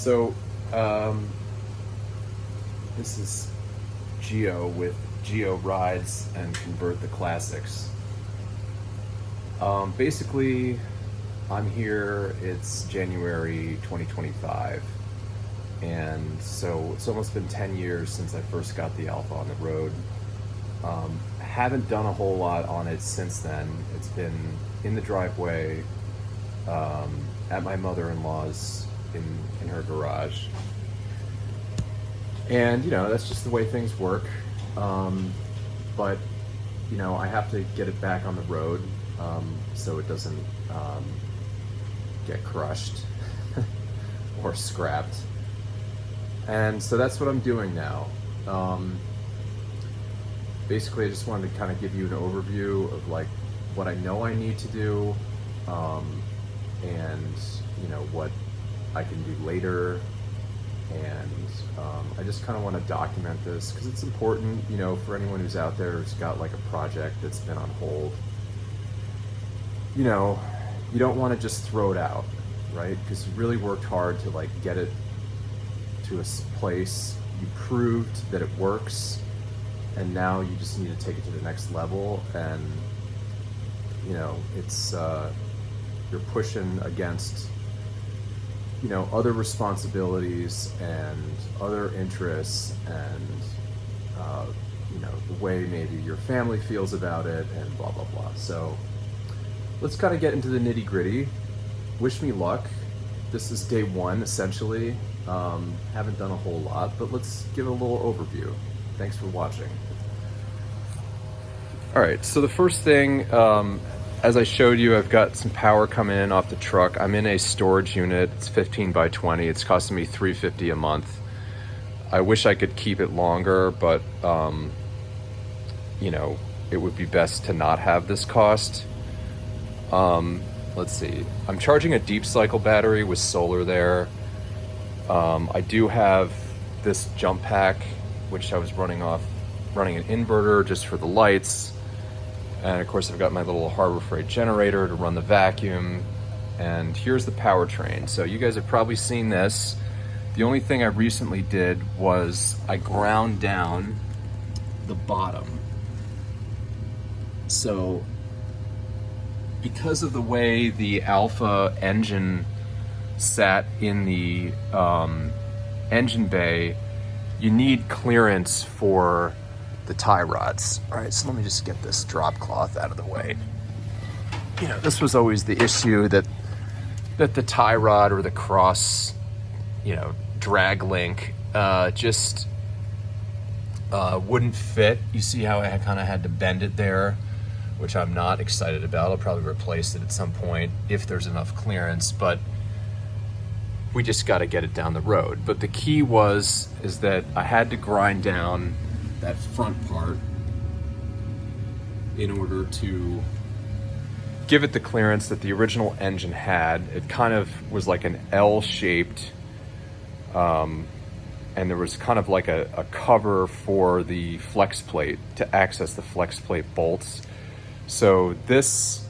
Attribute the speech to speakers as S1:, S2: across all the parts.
S1: So, this is Geo with Geo Rides and Convert the Classics. Basically, I'm here, it's January 2025, and so it's almost been 10 years since I first got the Alfa on the road. Haven't done a whole lot on it since then. It's been in the driveway, at my mother-in-law's in her garage. And, you know, that's just the way things work. But, you know, I have to get it back on the road so it doesn't get crushed or scrapped. And so that's what I'm doing now. Basically, I just wanted to kind of give you an overview of like what I know I need to do, and you know what I can do later. And I just kind of want to document this because it's important, you know, for anyone who's out there who's got like a project that's been on hold. You know, you don't want to just throw it out, right? Because you really worked hard to like get it to a place. You proved that it works, and now you just need to take it to the next level. And you know, it's you're pushing against, you know, other responsibilities and other interests, and you know, the way maybe your family feels about it, and blah blah blah. So let's kind of get into the nitty gritty. Wish me luck. This is day one essentially. Haven't done a whole lot, but let's give it a little overview. Thanks for watching. All right, so the first thing, as I showed you, I've got some power coming in off the truck. I'm in a storage unit. It's 15 by 20. It's costing me $350 a month. I wish I could keep it longer, but you know, it would be best to not have this cost. Let's see. I'm charging a deep cycle battery with solar there. I do have this jump pack, which I was running an inverter just for the lights. And of course, I've got my little Harbor Freight generator to run the vacuum. And here's the powertrain. So you guys have probably seen this. The only thing I recently did was I ground down the bottom. So because of the way the Alfa engine sat in the engine bay, you need clearance for the tie rods. All right, so let me just get this drop cloth out of the way. You know, this was always the issue, that the tie rod or the cross, you know, drag link just wouldn't fit. You see how I kind of had to bend it there, which I'm not excited about. I'll probably replace it at some point if there's enough clearance, but we just got to get it down the road. But the key is that I had to grind down that front part in order to give it the clearance that the original engine had. It kind of was like an L-shaped, and there was kind of like a cover for the flex plate to access the flex plate bolts. So this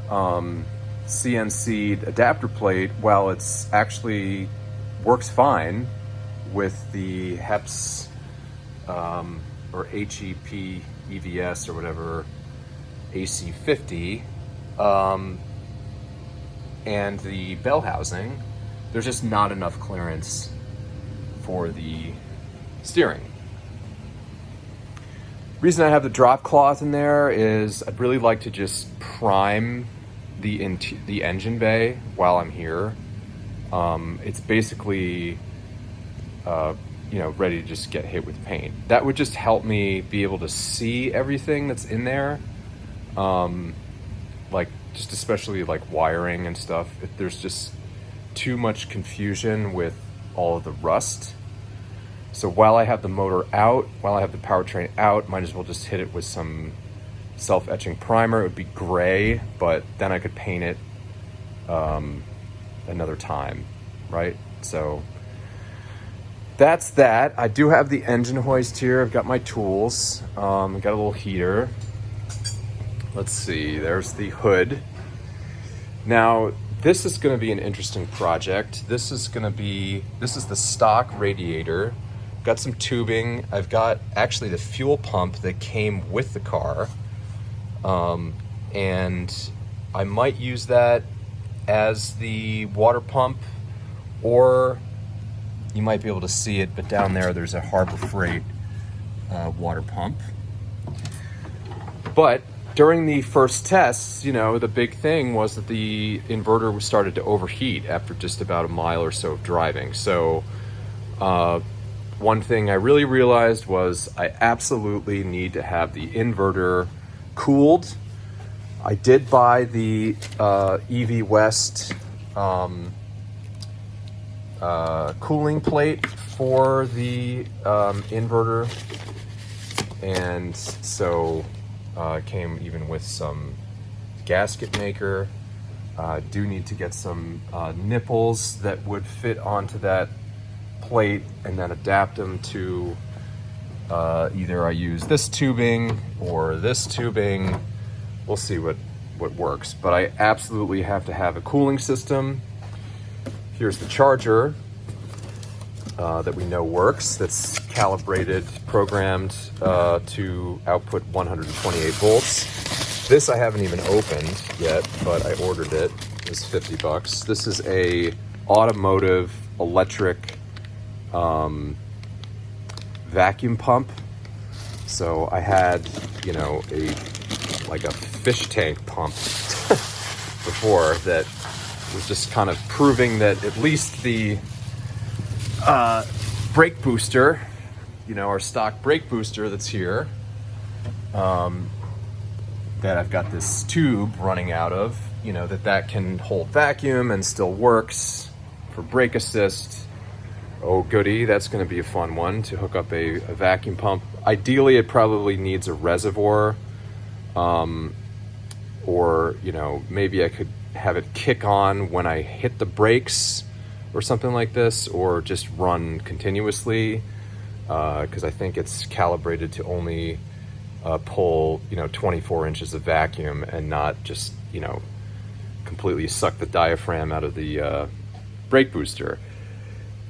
S1: CNC adapter plate, while it's actually works fine with the HEPS or HEP EVS or whatever, AC50, and the bell housing, there's just not enough clearance for the steering. Reason I have the drop cloth in there is I'd really like to just prime the engine bay while I'm here. It's basically you know, ready to just get hit with paint. That would just help me be able to see everything that's in there, like just especially like wiring and stuff. If there's just too much confusion with all of the rust. So while I have the motor out, while I have the powertrain out, might as well just hit it with some self-etching primer. It would be gray, but then I could paint it another time, right? So that's that. I do have the engine hoist here. I've got my tools. I've got a little heater. Let's see, there's the hood. Now, this is going to be an interesting project. This is the stock radiator. Got some tubing. I've got actually the fuel pump that came with the car. And I might use that as the water pump, or you might be able to see it, but down there's a Harbor Freight water pump. But during the first tests, the big thing was that the inverter started to overheat after just about a mile or so of driving. So one thing I really realized was I absolutely need to have the inverter cooled. I did buy the EV West cooling plate for the inverter, and so it came even with some gasket maker. Do need to get some nipples that would fit onto that plate and then adapt them to either I use this tubing or this tubing. We'll see what works, but I absolutely have to have a cooling system. Here's the charger that we know works. That's calibrated, programmed to output 128 volts. This I haven't even opened yet, but I ordered it. It's $50. This is a automotive electric vacuum pump. So I had, a fish tank pump before that was just kind of proving that at least the brake booster, our stock brake booster that's here, that I've got this tube running out of, that can hold vacuum and still works for brake assist. Oh goody, that's going to be a fun one to hook up a vacuum pump. Ideally, it probably needs a reservoir, or maybe I could have it kick on when I hit the brakes or something like this, or just run continuously, because I think it's calibrated to only pull 24 inches of vacuum and not just completely suck the diaphragm out of the brake booster.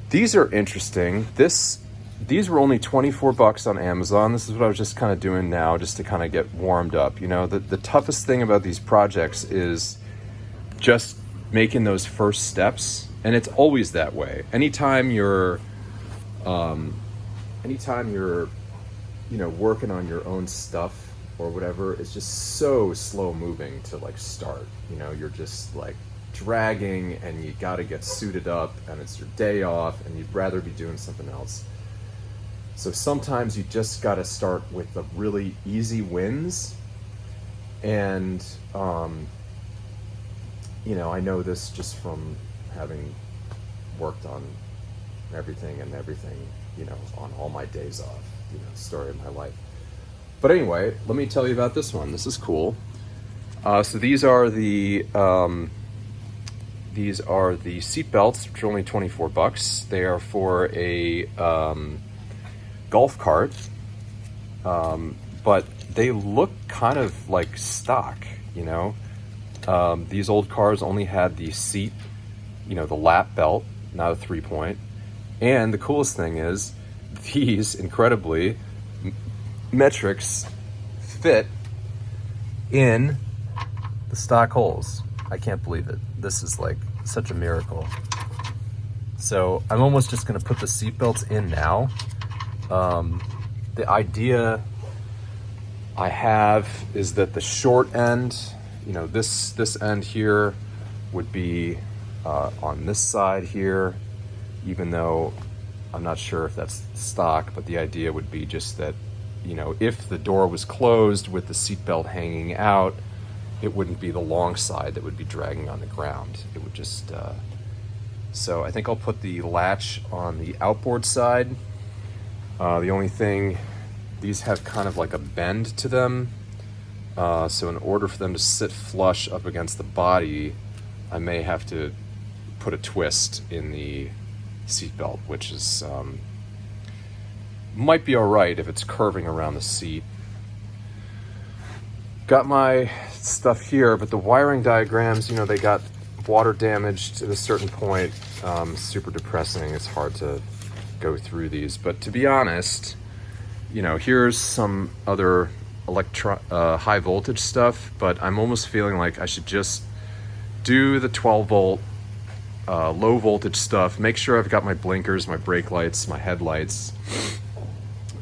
S1: These are interesting. These were only $24 on Amazon. This is what I was just kind of doing now, just to kind of get warmed up. The toughest thing about these projects is just making those first steps, and it's always that way. Anytime you're working on your own stuff or whatever, it's just so slow moving to start. You're just dragging, and you got to get suited up, and it's your day off, and you'd rather be doing something else. So sometimes you just got to start with the really easy wins. And, I know this just from having worked on everything, on all my days off, story of my life. But anyway, let me tell you about this one. This is cool. So these are the seat belts, which are only $24. They are for a golf cart, but they look kind of like stock. These old cars only had the seat, the lap belt, not a 3-point. And the coolest thing is, these incredibly metrics fit in the stock holes. I can't believe it. This is such a miracle. So I'm almost just gonna put the seat belts in now. The idea I have is that the short end, this end here would be on this side here, even though I'm not sure if that's stock, but the idea would be just that, if the door was closed with the seatbelt hanging out, it wouldn't be the long side that would be dragging on the ground. It would just, so I think I'll put the latch on the outboard side. The only thing, these have kind of like a bend to them. So in order for them to sit flush up against the body, I may have to put a twist in the seatbelt, which is, might be all right if it's curving around the seat. Got my stuff here, but the wiring diagrams, they got water damaged at a certain point. Super depressing. It's hard to go through these, but to be honest, you know, here's some other high voltage stuff, but I'm almost feeling like I should just do the 12 volt low voltage stuff, make sure I've got my blinkers, my brake lights, my headlights.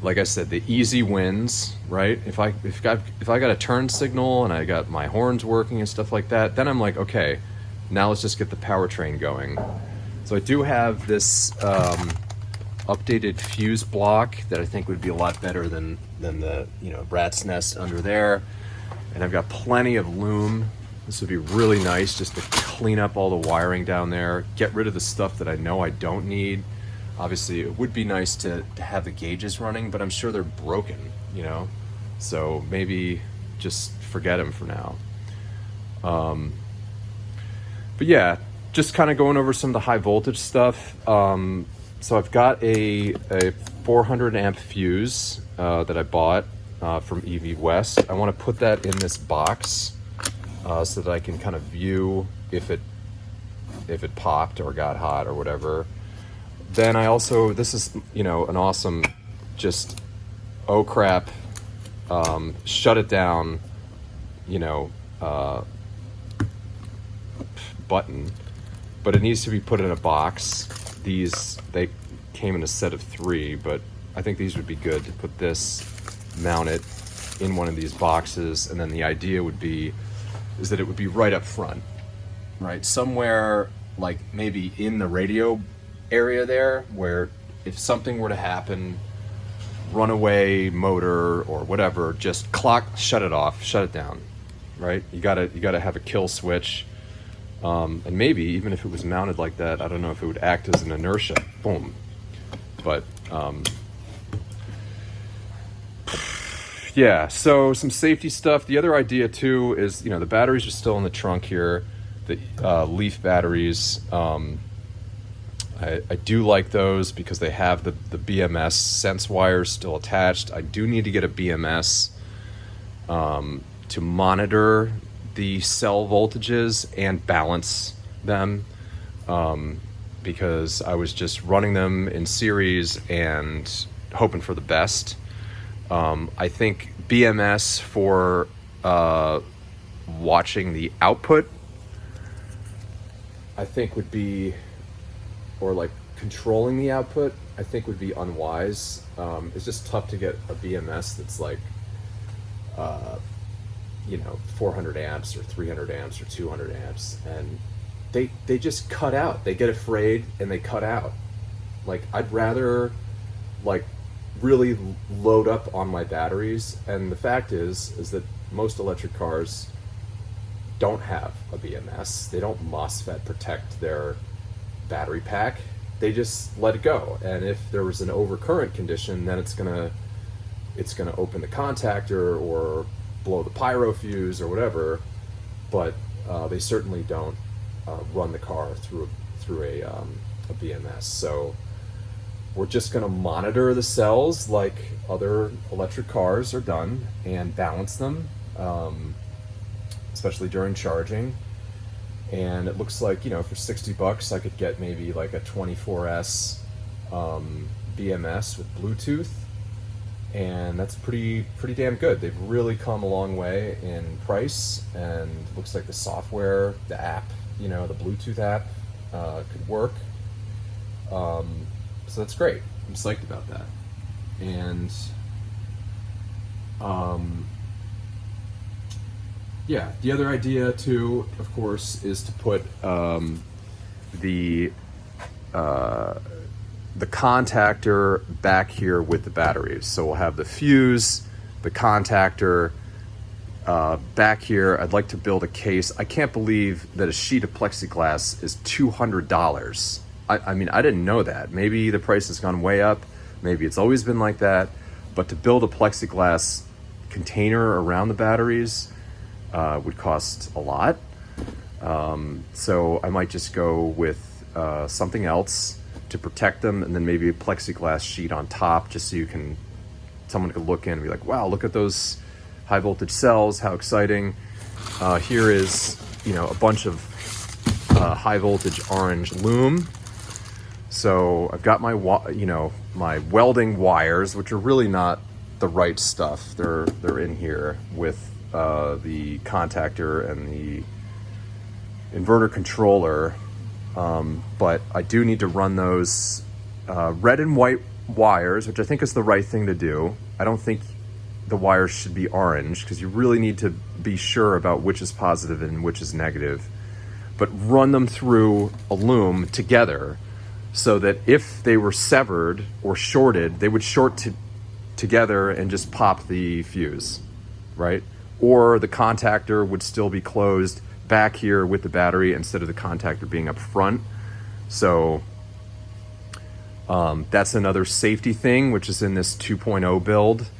S1: Like I said, the easy wins, right? If I got a turn signal and I got my horns working and stuff like that, then I'm like, okay, now let's just get the powertrain going. So I do have this updated fuse block that I think would be a lot better than the, you know, rat's nest under there. And I've got plenty of loom. This would be really nice just to clean up all the wiring down there, get rid of the stuff that I know I don't need. Obviously, it would be nice to have the gauges running, but I'm sure they're broken, you know? So maybe just forget them for now. But yeah, just kind of going over some of the high voltage stuff. So I've got a 400 amp fuse that I bought from EV West. I want to put that in this box so that I can kind of view if it popped or got hot or whatever. Then I also, this is, you know, an awesome just, oh crap, shut it down, you know, button, but it needs to be put in a box. These, they came in a set of 3, but I think these would be good to put this, mount it in one of these boxes, and then the idea would be, is that it would be right up front, right? Somewhere like maybe in the radio area there, where if something were to happen, runaway motor or whatever, just shut it off, shut it down, right? You gotta have a kill switch. And maybe even if it was mounted like that, I don't know if it would act as an inertia, boom. But yeah, so some safety stuff. The other idea too is, you know, the batteries are still in the trunk here, the Leaf batteries. I do like those because they have the BMS sense wires still attached. I do need to get a BMS to monitor the cell voltages and balance them, because I was just running them in series and hoping for the best. I think BMS for watching the output, I think would be, or like controlling the output, I think would be unwise. It's just tough to get a BMS that's like, you know, 400 amps or 300 amps or 200 amps, and they just cut out. They get afraid and they cut out. Like, I'd rather like really load up on my batteries, and the fact is that most electric cars don't have a BMS. They don't MOSFET protect their battery pack. They just let it go, and if there was an overcurrent condition, then it's gonna open the contactor or blow the pyro fuse or whatever. But they certainly don't run the car through a BMS. So we're just going to monitor the cells like other electric cars are done and balance them, especially during charging. And it looks like, you know, for $60 I could get maybe like a 24S BMS with Bluetooth, and that's pretty damn good. They've really come a long way in price, and it looks like the software, the app, you know, the Bluetooth app could work. So that's great. I'm psyched about that. And yeah, the other idea too, of course, is to put the contactor back here with the batteries. So we'll have the fuse, the contactor back here. I'd like to build a case. I can't believe that a sheet of plexiglass is $200. I mean, I didn't know that. Maybe the price has gone way up. Maybe it's always been like that. But to build a plexiglass container around the batteries would cost a lot. So I might just go with something else to protect them, and then maybe a plexiglass sheet on top, just so someone could look in and be like, wow, look at those high voltage cells, how exciting. Here is, you know, a bunch of high voltage orange loom. So I've got my, my welding wires, which are really not the right stuff. They're in here with the contactor and the inverter controller. But I do need to run those red and white wires, which I think is the right thing to do. I don't think the wires should be orange because you really need to be sure about which is positive and which is negative. But run them through a loom together so that if they were severed or shorted, they would short together and just pop the fuse, right? Or the contactor would still be closed back here with the battery instead of the contactor being up front. So that's another safety thing, which is in this 2.0 build.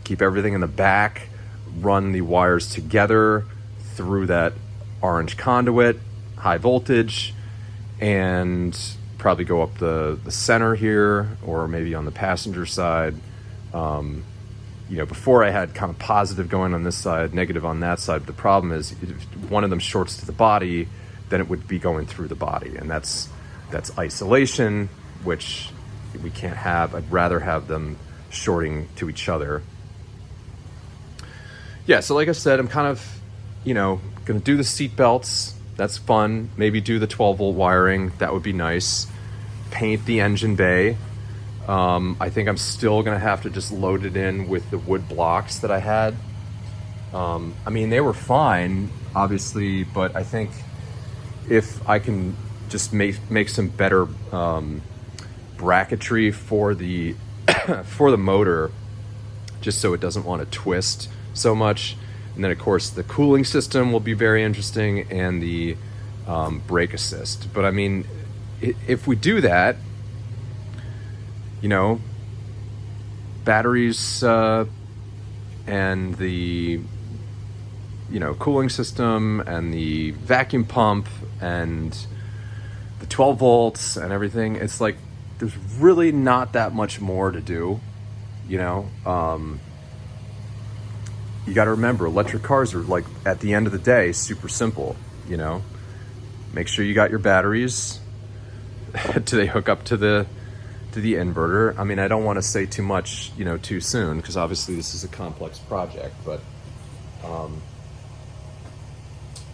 S1: Keep everything in the back, run the wires together through that orange conduit, high voltage, and probably go up the center here, or maybe on the passenger side. Before I had kind of positive going on this side, negative on that side. But the problem is if one of them shorts to the body, then it would be going through the body. And that's isolation, which we can't have. I'd rather have them shorting to each other. Yeah, so like I said, I'm kind of, gonna do the seat belts. That's fun. Maybe do the 12-volt wiring. That would be nice. Paint the engine bay. I think I'm still gonna have to just load it in with the wood blocks that I had. They were fine, obviously, but I think if I can just make some better bracketry for the for the motor, just so it doesn't want to twist so much. And then of course the cooling system will be very interesting, and the brake assist. But if we do that, batteries and the cooling system and the vacuum pump and the 12 volts and everything, it's like there's really not that much more to do. You got to remember, electric cars are, like, at the end of the day, super simple. Make sure you got your batteries. Do they hook up to the inverter? I don't want to say too much, too soon, because obviously this is a complex project, but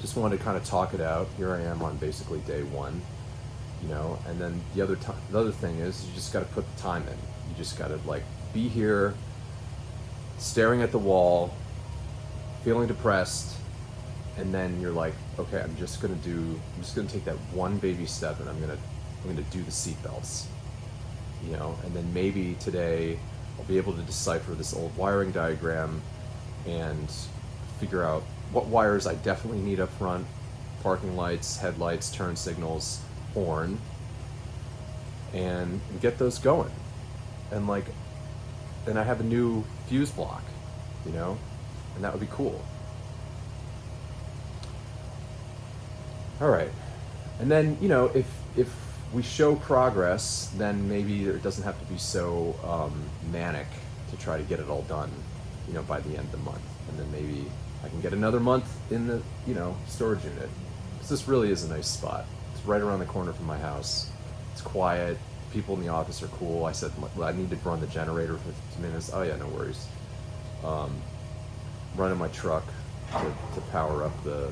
S1: just wanted to kind of talk it out. Here I am on basically day one, and then the other thing is you just got to put the time in. You just got to, like, be here, staring at the wall, feeling depressed, and then you're like, okay, I'm just gonna take that one baby step, and I'm gonna do the seat belts, and then maybe today I'll be able to decipher this old wiring diagram and figure out what wires I definitely need up front: parking lights, headlights, turn signals, horn, and get those going. And then I have a new fuse block, and that would be cool. All right, and then if we show progress, then maybe it doesn't have to be so manic to try to get it all done, by the end of the month, and then maybe I can get another month in the storage unit, because this really is a nice spot. It's right around the corner from my house. It's quiet. People in the office are cool. I said, well, I need to run the generator for 15 minutes. Oh yeah, no worries. Running my truck to power up the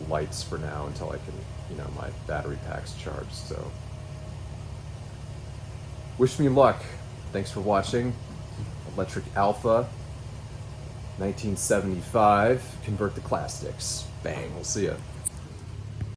S1: lights for now until I can, my battery pack's charged. So wish me luck. Thanks for watching. Electric Alfa 1975. Convert the classics. Bang. We'll see ya.